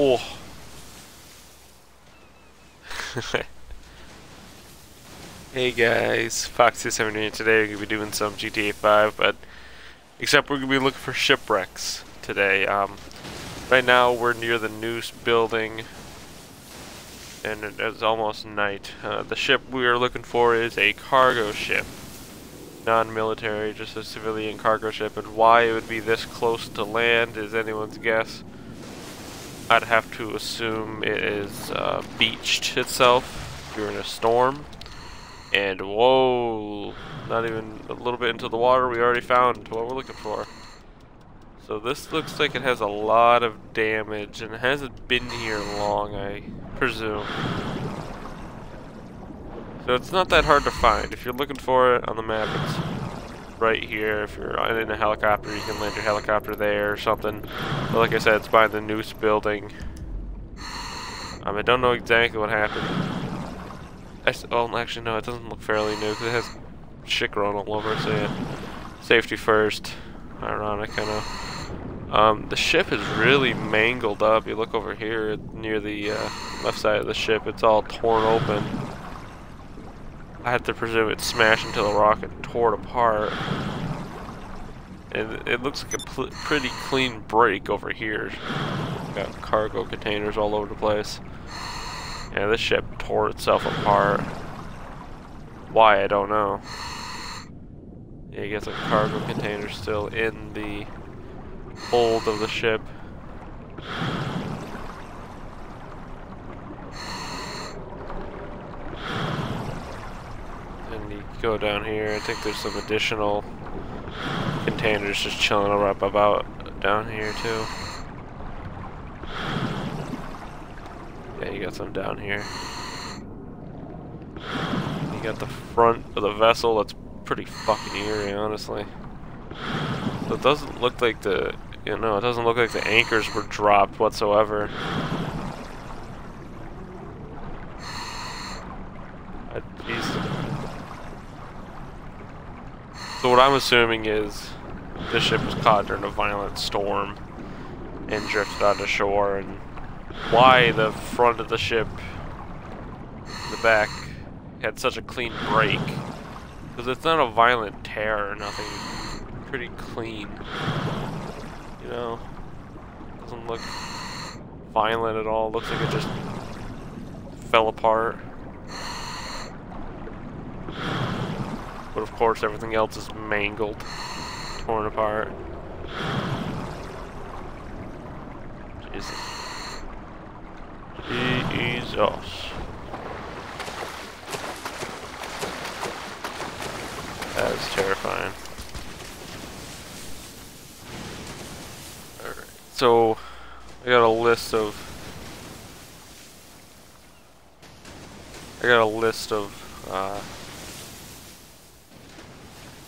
Oh. Hey guys, Foxy78. Today we're going to be doing some GTA 5, but except we're going to be looking for shipwrecks today. Right now we're near the Noose building, and it's almost night. The ship we are looking for is a cargo ship. Non-military, just a civilian cargo ship, and why it would be this close to land is anyone's guess. I'd have to assume it is beached itself during a storm. And whoa, not even a little bit into the water, we already found what we're looking for. So this looks like it has a lot of damage, and it hasn't been here long, I presume. So it's not that hard to find. If you're looking for it on the map, it's right here. If you're in a helicopter, you can land your helicopter there or something. But like I said, it's by the Noose building. I don't know exactly what happened. Well, actually, no, it doesn't look fairly new because it has shit growing all over it, so yeah. Safety first. Ironic, I know. The ship is really mangled up. You look over here near the left side of the ship, it's all torn open. I had to presume it smashed into the rock and tore it apart. And it looks like a pretty clean break over here. Got cargo containers all over the place. Yeah, this ship tore itself apart. Why, I don't know. Yeah, you get some cargo containers still in the hold of the ship. And you go down here, I think there's some additional containers just chilling up about down here too. Yeah, you got some down here. You got the front of the vessel that's pretty fucking eerie, honestly. So it doesn't look like it doesn't look like the anchors were dropped whatsoever. So what I'm assuming is this ship was caught during a violent storm and drifted onto shore, and why the front of the ship, the back, had such a clean break. Because it's not a violent tear or nothing. Pretty clean. You know? Doesn't look violent at all. Looks like it just fell apart. But of course everything else is mangled, torn apart. Jesus. Jesus. That is terrifying. Alright, so I got a list of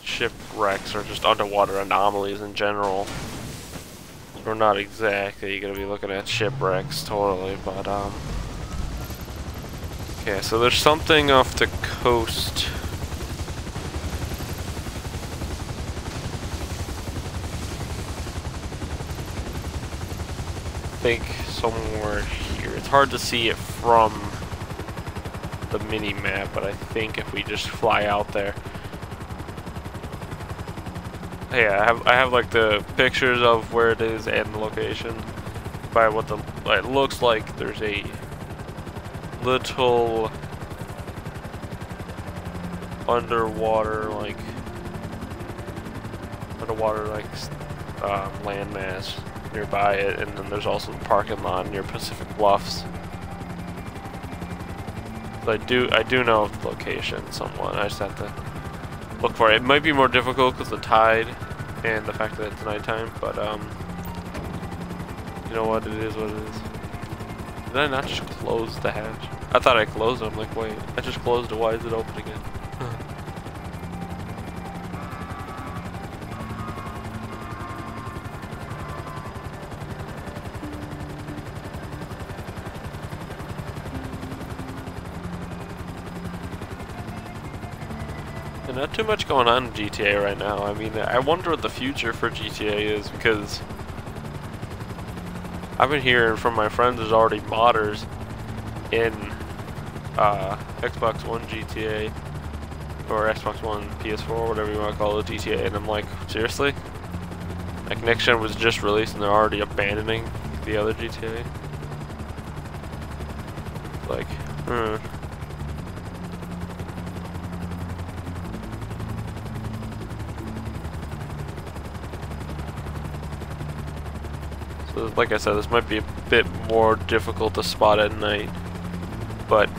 shipwrecks or just underwater anomalies in general. We're not exactly gonna be looking at shipwrecks totally, but okay, so there's something off the coast. I think somewhere here. It's hard to see it from the mini map, but I think if we just fly out there. Yeah, I have like the pictures of where it is and the location. By what it looks like, there's a little underwater landmass nearby it, and then there's also the parking lot near Pacific Bluffs. So I do know of the location somewhat. I just have to look for it. It might be more difficult because of the tide and the fact that it's nighttime, but you know what, it is what it is. Did I not just close the hatch? I thought I closed it. I'm like, wait, I just closed it. Why is it open again? Not too much going on in GTA right now. I mean, I wonder what the future for GTA is, because I've been hearing from my friends there's already modders in Xbox One GTA or Xbox One PS4, whatever you want to call it, GTA, and I'm like, seriously? Like, next gen was just released and they're already abandoning the other GTA? Like, So, like I said, this might be a bit more difficult to spot at night, but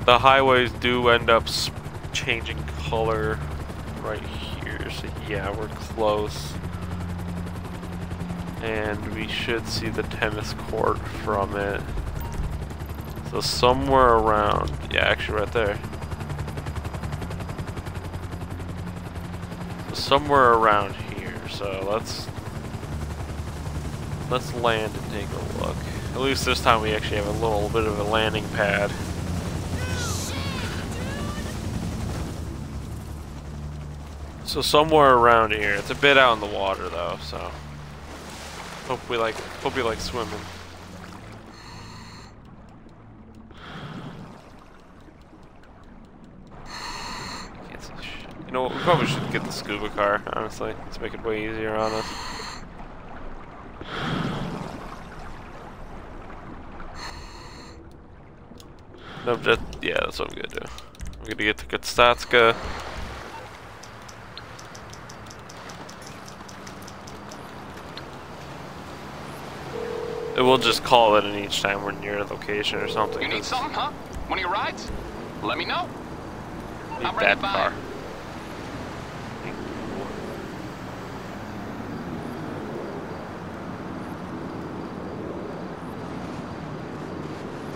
the highways do end up changing color right here, so yeah, we're close. And we should see the tennis court from it. So somewhere around, yeah, actually right there. So somewhere around here, so let's land and take a look. At least this time we actually have a little bit of a landing pad. So somewhere around here. It's a bit out in the water though, so hope you like swimming. Can't see shit. You know what, we probably should get the scuba car, honestly. Let's make it way easier on us. No, just, yeah, that's what I'm gonna do. I'm gonna get to Kotstatska. We'll just call it in each time we're near a location or something. You need something, huh? One of your rides? Let me know. Need I'm ready that to buy. car.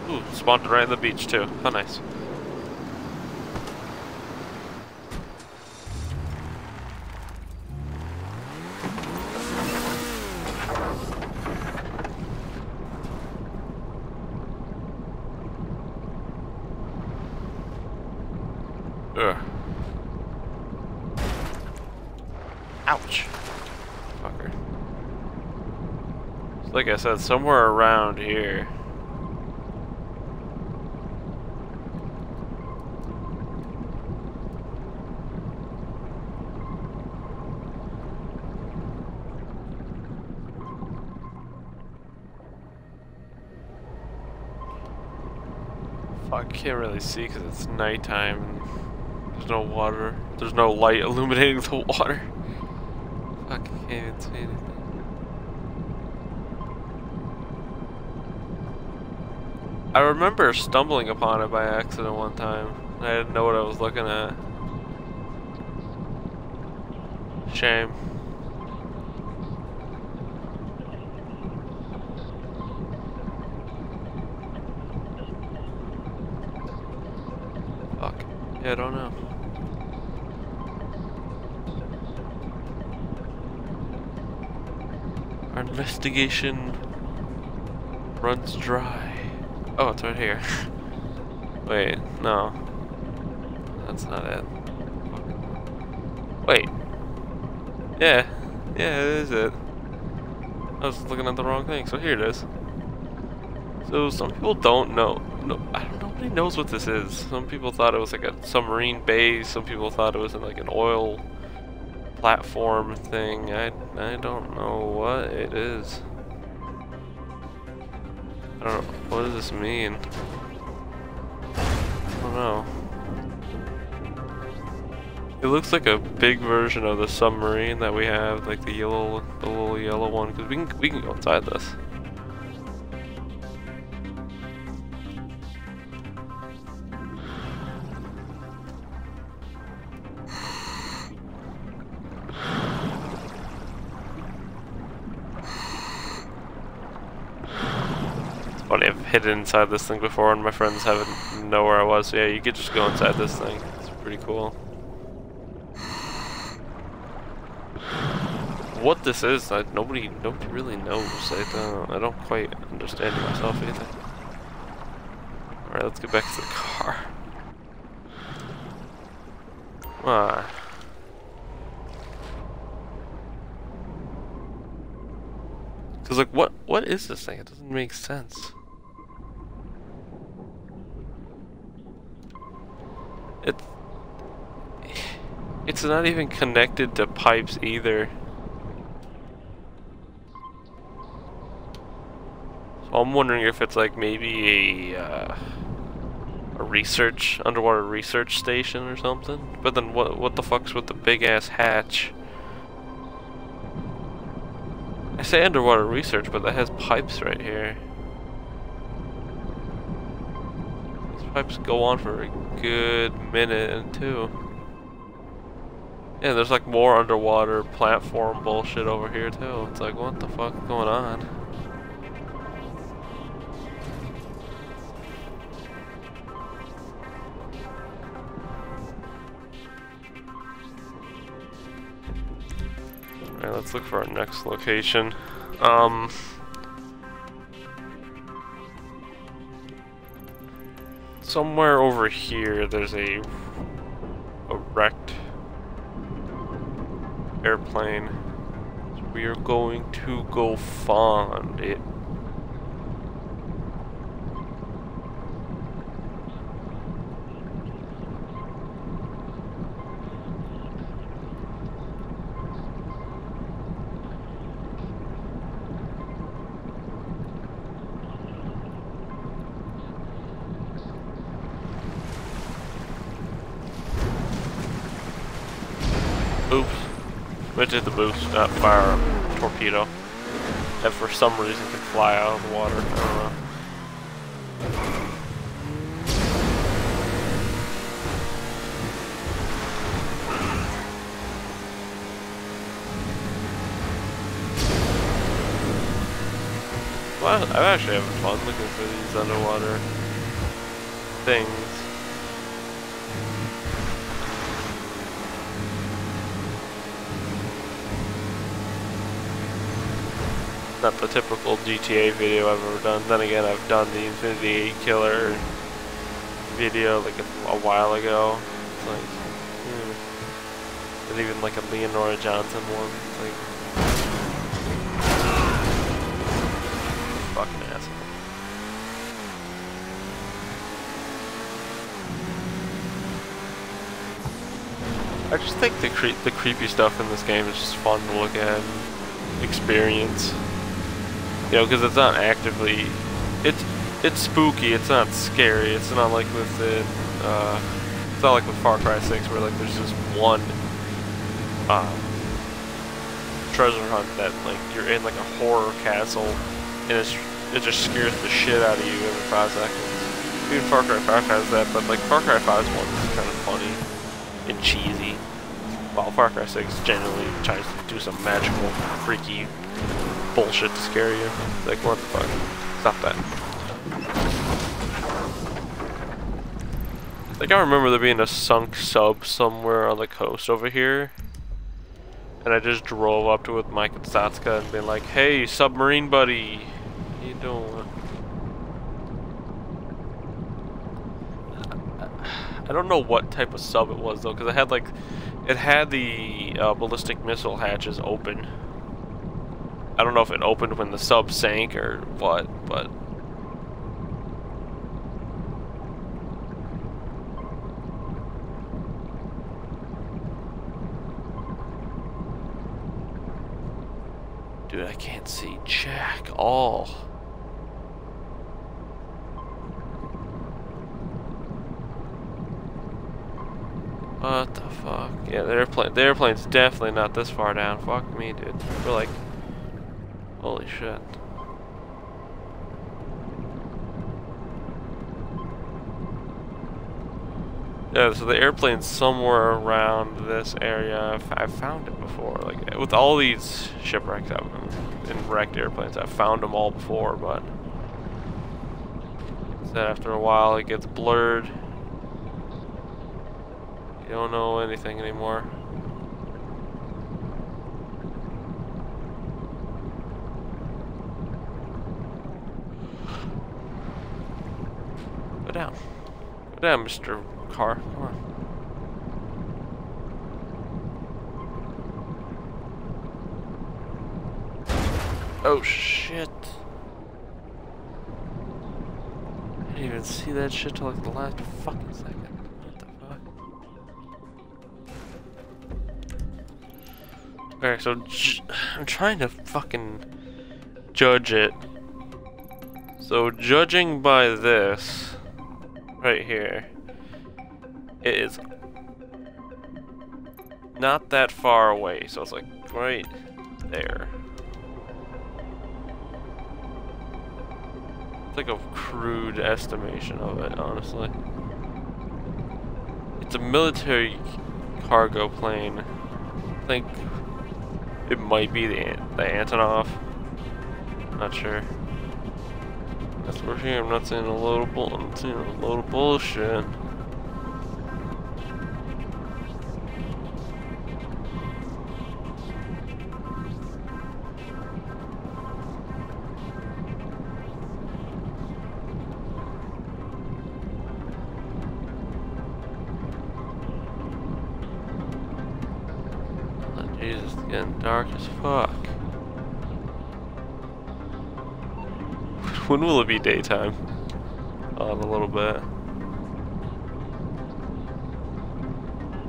Ooh, spawned right on the beach too. How nice. Ugh. Ouch. Fucker. So like I said, somewhere around here. I can't really see because it's nighttime and there's no water. There's no light illuminating the water. Fuck, I can't even see anything. I remember stumbling upon it by accident one time. I didn't know what I was looking at. Shame. Fuck. Yeah, I don't know. Our investigation runs dry. Oh, it's right here. Wait, no. That's not it. Wait. Yeah. Yeah, it is it. I was looking at the wrong thing, so here it is. So some people don't know. No, I don't know. Nobody knows what this is. Some people thought it was like a submarine base. Some people thought it was like an oil platform thing. I don't know what it is. I don't know. What does this mean? I don't know. It looks like a big version of the submarine that we have, like the little yellow one. Cause we can go inside this. Funny, I've hidden inside this thing before and my friends haven't know where I was, so yeah, you could just go inside this thing. It's pretty cool. What this is, nobody really knows. I don't quite understand it myself either. Alright, let's get back to the car. Cause like, what is this thing? It doesn't make sense. It it's not even connected to pipes either. So I'm wondering if it's like maybe a underwater research station or something. But then what the fuck's with the big ass hatch? I say underwater research, but that has pipes right here. These pipes go on for a good minute and two. Yeah, there's like more underwater platform bullshit over here too. It's like, what the fuck is going on? Alright, let's look for our next location. Somewhere over here there's a wrecked airplane. So we are going to go find it. Oops. Went to the boost, not fire a torpedo. That for some reason can fly out of the water. I don't know. Well, I'm actually having fun looking for these underwater things. Not the typical GTA video I've ever done. Then again, I've done the Infinity 8 Killer video like a while ago. It's like, and even like a Leonora Johnson one. It's like, fucking asshole. I just think the creepy stuff in this game is just fun to look at and experience. You know, because it's not actively, it's spooky. It's not scary. It's not like with it's not like with Far Cry 6 where like there's just one treasure hunt that like you're in like a horror castle and it just scares the shit out of you every 5 seconds. Even Far Cry 5 has that, but like Far Cry 5's one is kind of funny and cheesy, while Far Cry 6 generally tries to do some magical, freaky bullshit to scare you. It's like, what the fuck? Stop that. Like, I remember there being a sunk sub somewhere on the coast over here, and I just drove up to it with Mike and Satsuka and been like, hey, submarine buddy, how you doing? I don't know what type of sub it was though, because it had the ballistic missile hatches open. I don't know if it opened when the sub sank or what, but dude, I can't see jack all. What the fuck? Yeah, the airplane's definitely not this far down. Fuck me, dude. We're like, holy shit. Yeah, so the airplane's somewhere around this area. I've found it before. Like, with all these shipwrecks and wrecked airplanes, I've found them all before, but then after a while it gets blurred. You don't know anything anymore. Go down. Go down, Mr. Car. Come on. Oh shit. I didn't even see that shit till like the last fucking second. What the fuck? Okay, so I'm trying to fucking judge it. So judging by this right here, it is not that far away, so it's like right there. It's like a crude estimation of it, honestly. It's a military cargo plane. I think it might be the Antonov. Not sure. That's what we're here. I'm not saying a load of bullshit. Jesus, it's getting dark as fuck. When will it be daytime? In a little bit.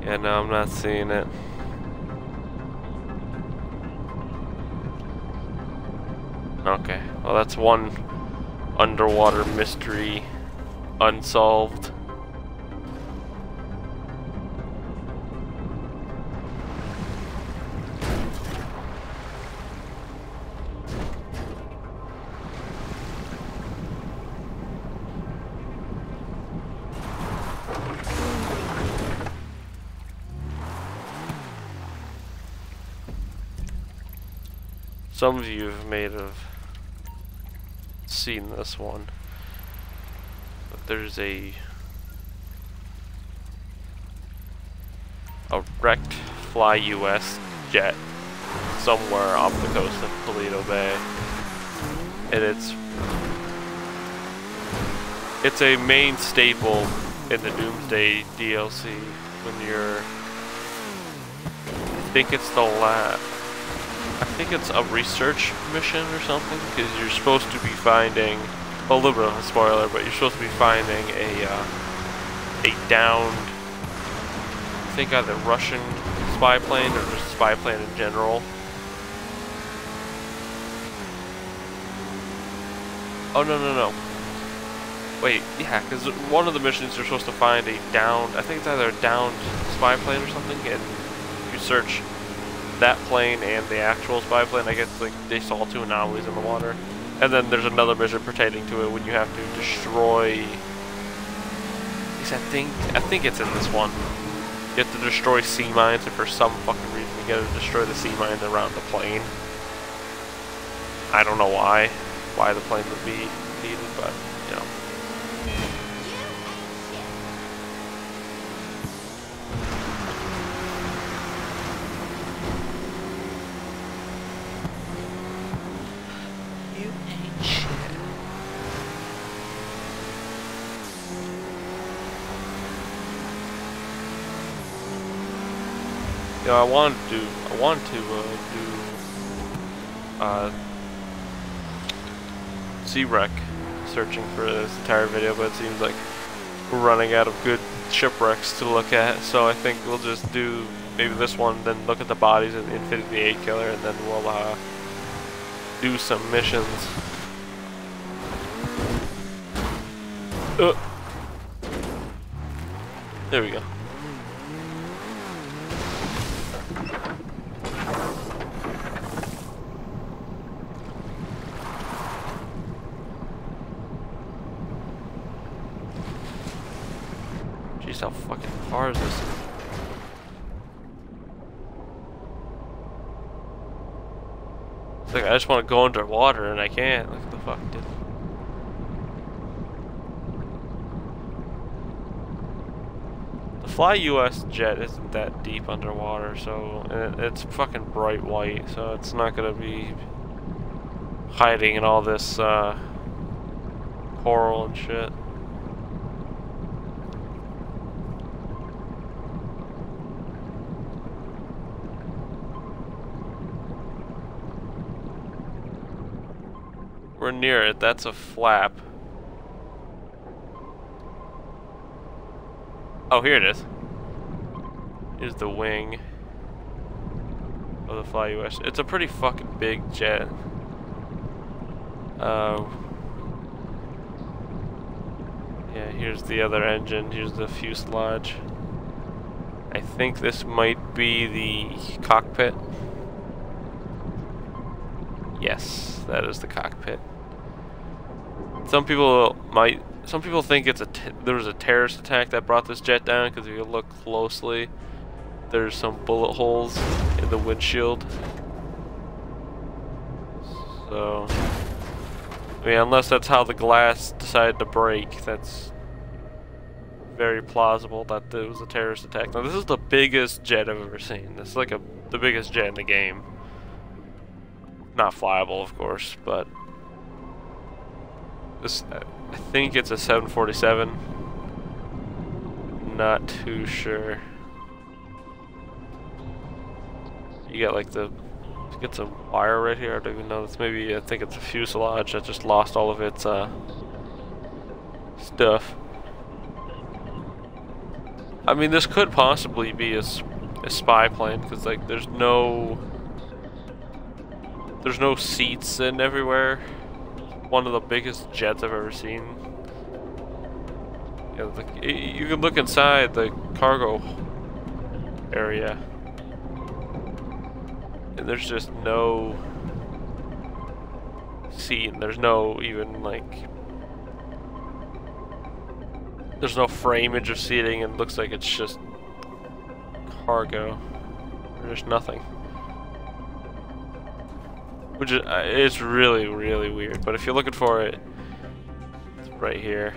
Yeah, no, I'm not seeing it. Okay, well that's one underwater mystery unsolved. Some of you may have seen this one, but there's a wrecked Fly US jet somewhere off the coast of Toledo Bay, and it's a main staple in the Doomsday DLC when you're, I think it's the I think it's a research mission or something, because you're supposed to be finding, well, a little bit of a spoiler, but you're supposed to be finding a downed, I think either Russian spy plane or just spy plane in general. Oh, no. Wait, yeah, because one of the missions you're supposed to find a downed, I think it's either a downed spy plane or something, and you search that plane and the actual spy plane. I guess like they saw two anomalies in the water, and then there's another mission pertaining to it when you have to destroy. I think it's in this one. You have to destroy sea mines, and for some fucking reason you gotta destroy the sea mines around the plane. I don't know why the plane would be needed, but you know. You know, I want to do shipwreck searching for this entire video, but it seems like we're running out of good shipwrecks to look at, so I think we'll just do maybe this one, then look at the bodies of the Infinity 8 killer, and then we'll do some missions. There we go. Jeez, how fucking far is this? It's like I just want to go underwater and I can't. Like, what the fuck, dude? The Fly US jet isn't that deep underwater, so it's fucking bright white, so it's not gonna be hiding in all this coral and shit. We're near it. That's a flap. Oh, here it is. Here's the wing of the Fly US. It's a pretty fucking big jet. Yeah, here's the other engine. Here's the fuselage. I think this might be the cockpit. Yes, that is the cockpit. Some people think there was a terrorist attack that brought this jet down, because if you look closely, there's some bullet holes in the windshield. So, I mean, unless that's how the glass decided to break, that's very plausible that there was a terrorist attack. Now, this is the biggest jet I've ever seen. This is like the biggest jet in the game. Not flyable, of course, but this, I think it's a 747. Not too sure. You got like get some wire right here. I don't even know. It's maybe, I think it's a fuselage that just lost all of its stuff. I mean, this could possibly be a spy plane, because like there's no seats in everywhere. One of the biggest jets I've ever seen. Yeah, like, you can look inside the cargo area, and there's just no seat, and there's no even like, there's no framage of seating, and it looks like it's just cargo. There's nothing. Which is, it's really, really weird. But if you're looking for it, it's right here.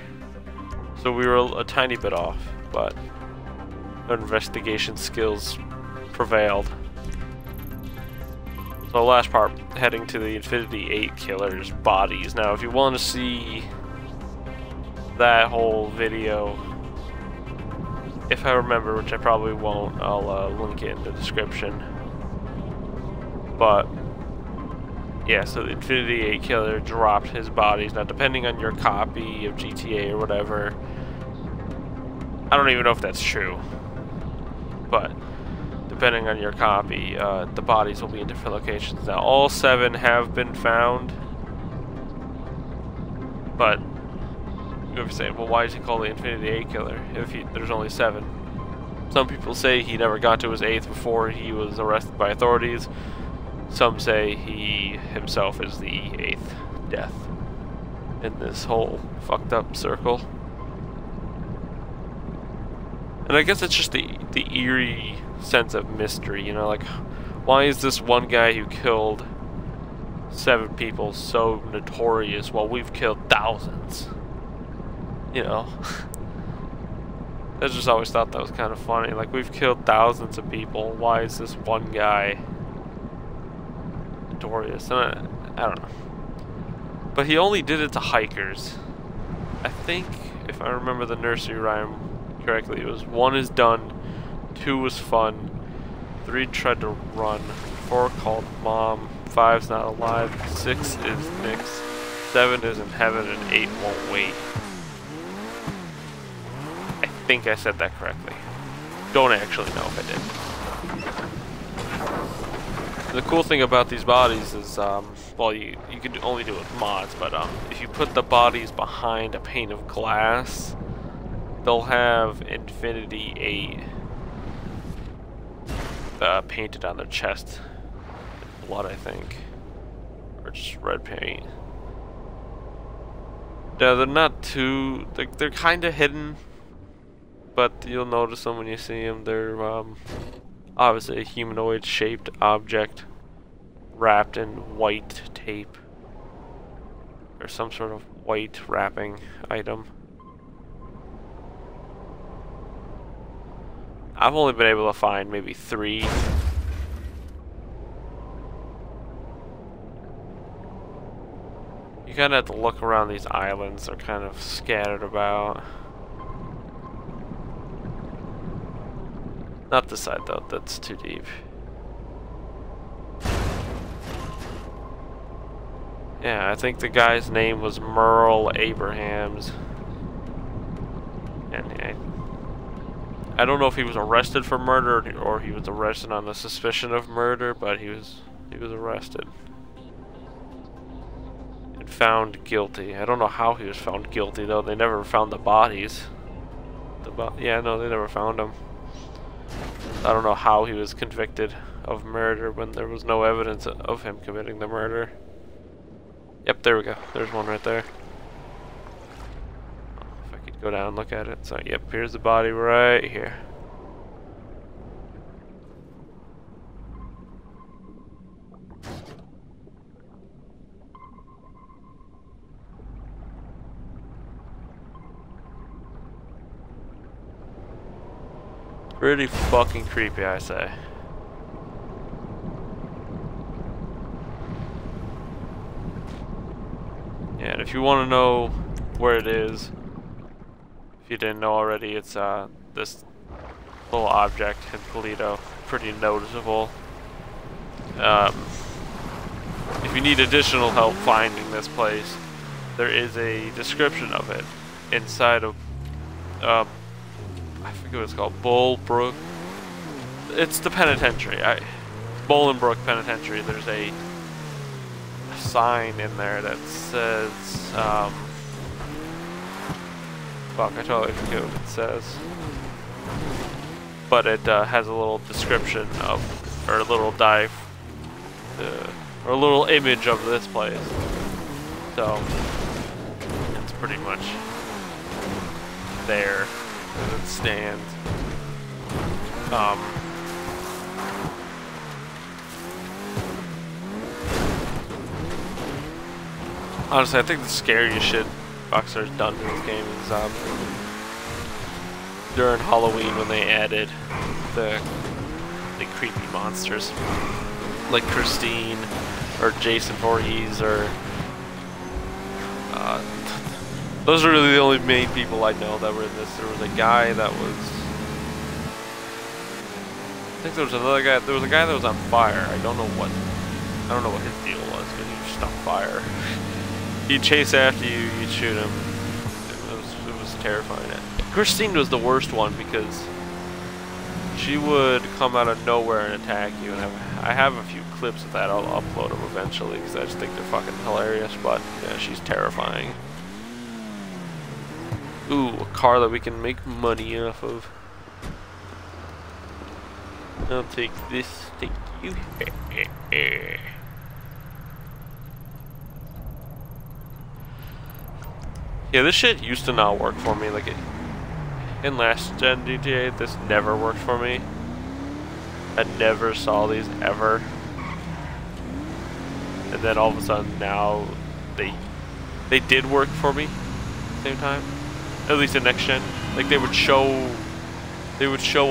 So we were a tiny bit off, but our investigation skills prevailed. So last part, heading to the Infinity 8 killer's bodies. Now, if you want to see that whole video, if I remember, which I probably won't, I'll link it in the description. But yeah, so the Infinity 8 killer dropped his bodies. Now, depending on your copy of GTA or whatever, I don't even know if that's true, but depending on your copy, the bodies will be in different locations. Now, all 7 have been found, but you're saying, well, why is he called the Infinity 8 killer if there's only 7? Some people say he never got to his 8th before he was arrested by authorities. Some say he himself is the 8th death in this whole fucked up circle. And I guess it's just the eerie sense of mystery, you know, like, why is this one guy who killed 7 people so notorious while we've killed thousands? You know? I just always thought that was kind of funny. Like, we've killed thousands of people, why is this one guy notorious? And I don't know. But he only did it to hikers. I think, if I remember the nursery rhyme correctly, it was 1 is done, 2 was fun, 3 tried to run, 4 called mom, 5's not alive, 6 is mixed, 7 is in heaven, and 8 won't wait. I think I said that correctly. Don't actually know if I did. The cool thing about these bodies is, well, you can only do it with mods, but if you put the bodies behind a pane of glass, they'll have Infinity 8 painted on their chest. Blood, I think. Or just red paint. Yeah, they're not too... They're kind of hidden, but you'll notice them when you see them. They're obviously a humanoid-shaped object wrapped in white tape. Or some sort of white wrapping item. I've only been able to find maybe 3. You kind of have to look around these islands. They're kind of scattered about. Not this side though, that's too deep. Yeah, I think the guy's name was Merle Abrahams. And I don't know if he was arrested for murder or he was arrested on the suspicion of murder, but he was arrested and found guilty. I don't know how he was found guilty though. They never found the bodies. Yeah, no, they never found him. I don't know how he was convicted of murder when there was no evidence of him committing the murder. Yep, there we go. There's one right there. Oh, if I could go down and look at it. So, yep, here's the body right here. Pretty fucking creepy, I say. Yeah, and if you want to know where it is, if you didn't know already, it's this little object in Toledo. Pretty noticeable. If you need additional help finding this place, there is a description of it inside of I forget what it's called, Bullbrook. It's the penitentiary. Bolingbrook Penitentiary. There's a sign in there that says, fuck, I totally forget what it says. But it has a little description of, or a little or a little image of this place. So, it's pretty much there as it stands. Honestly, I think the scariest shit Rockstar's done in this game is during Halloween when they added the creepy monsters like Christine or Jason Voorhees or those are really the only main people I know that were in this. There was a guy that was, I think there was another guy. There was a guy that was on fire. I don't know what his deal was, but he was just on fire. He'd chase after you, you'd shoot him. It was terrifying. Christine was the worst one because she would come out of nowhere and attack you. And I have a few clips of that. I'll upload them eventually because I just think they're fucking hilarious. But yeah, she's terrifying. Ooh, a car that we can make money off of. I'll take this. Thank you. Yeah, this shit used to not work for me. Like in last gen GTA, this never worked for me. I never saw these ever. And then all of a sudden now they did work for me at the same time. At least in next gen. Like they would show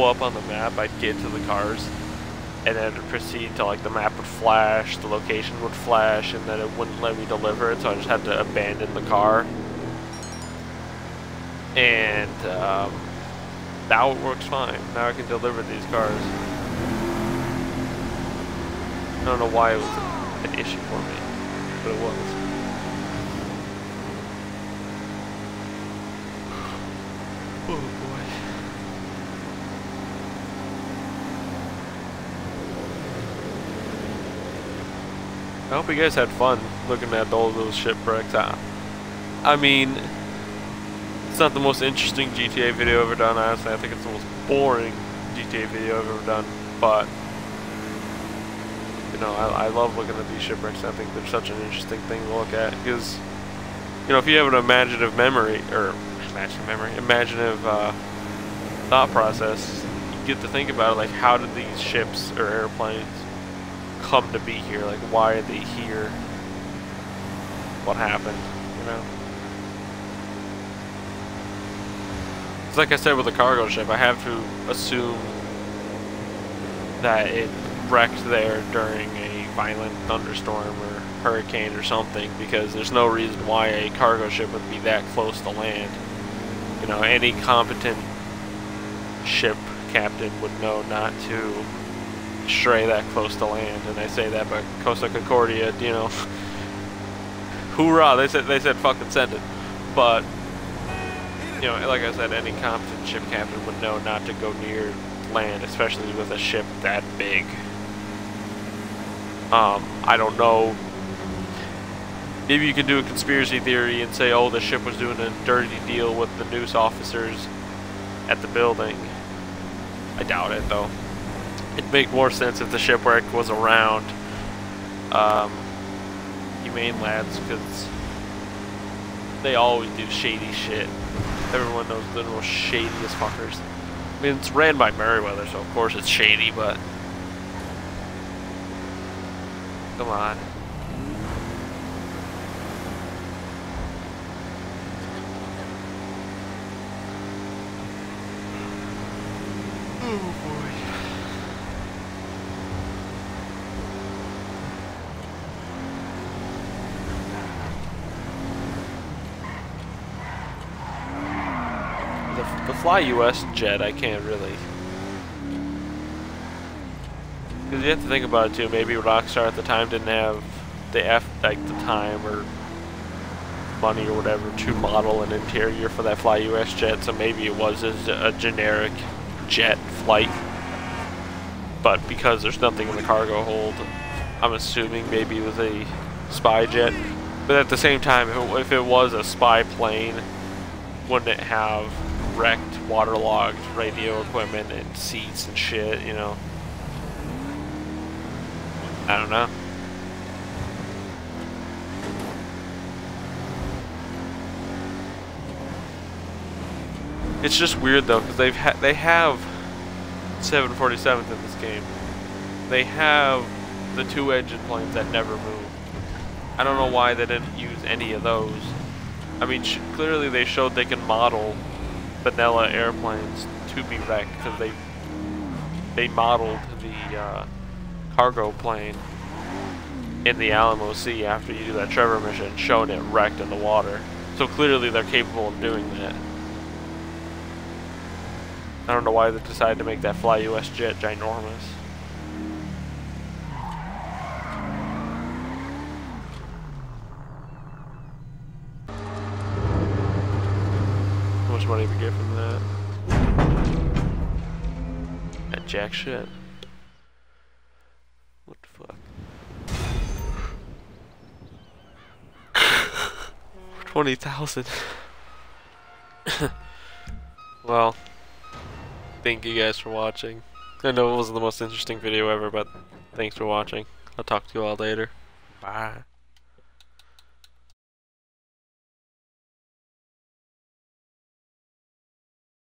up on the map, I'd get to the cars, and then it'd proceed to like the map would flash, the location would flash, and then it wouldn't let me deliver it, so I just had to abandon the car. And now it works fine. Now I can deliver these cars. I don't know why it was an issue for me, but it was. Oh boy. I hope you guys had fun looking at all those shipwrecks. I mean, it's not the most interesting GTA video ever done, honestly. I think it's the most boring GTA video I've ever done. But, you know, I love looking at these shipwrecks. I think they're such an interesting thing to look at. Because, you know, if you have an imaginative thought process, you get to think about it, like, how did these ships or airplanes come to be here? Like, why are they here? What happened, you know? It's like I said with the cargo ship, I have to assume that it wrecked there during a violent thunderstorm or hurricane or something, because there's no reason why a cargo ship would be that close to land. You know, any competent ship captain would know not to stray that close to land, and I say that by Costa Concordia, you know, hoorah! They said fucking send it. But you know, like I said, any competent ship captain would know not to go near land, especially with a ship that big. I don't know. Maybe you could do a conspiracy theory and say, oh, the ship was doing a dirty deal with the news officers at the building. I doubt it, though. It'd make more sense if the shipwreck was around humane lads, because they always do shady shit. Everyone knows they're the most shadiest fuckers. I mean, it's ran by Merriweather, so of course it's shady, but come on. The Fly US jet, I can't really. Because you have to think about it too. Maybe Rockstar at the time didn't have the time or money or whatever to model an interior for that Fly US jet. So maybe it was a generic jet flight. But because there's nothing in the cargo hold, I'm assuming maybe it was a spy jet. But at the same time, if it was a spy plane, wouldn't it have wrecked, waterlogged radio equipment and seats and shit, you know? I don't know. It's just weird though, because they have 747s in this game. They have the 2 engine planes that never move. I don't know why they didn't use any of those. I mean, clearly they showed they can model vanilla airplanes to be wrecked, because they modeled the cargo plane in the Alamo Sea after you do that Trevor mission, showing it wrecked in the water. So clearly they're capable of doing that. I don't know why they decided to make that Fly US jet ginormous. How much money did we get from that? That jack shit. What the fuck? 20,000. Well, thank you guys for watching. I know it wasn't the most interesting video ever, but thanks for watching. I'll talk to you all later. Bye.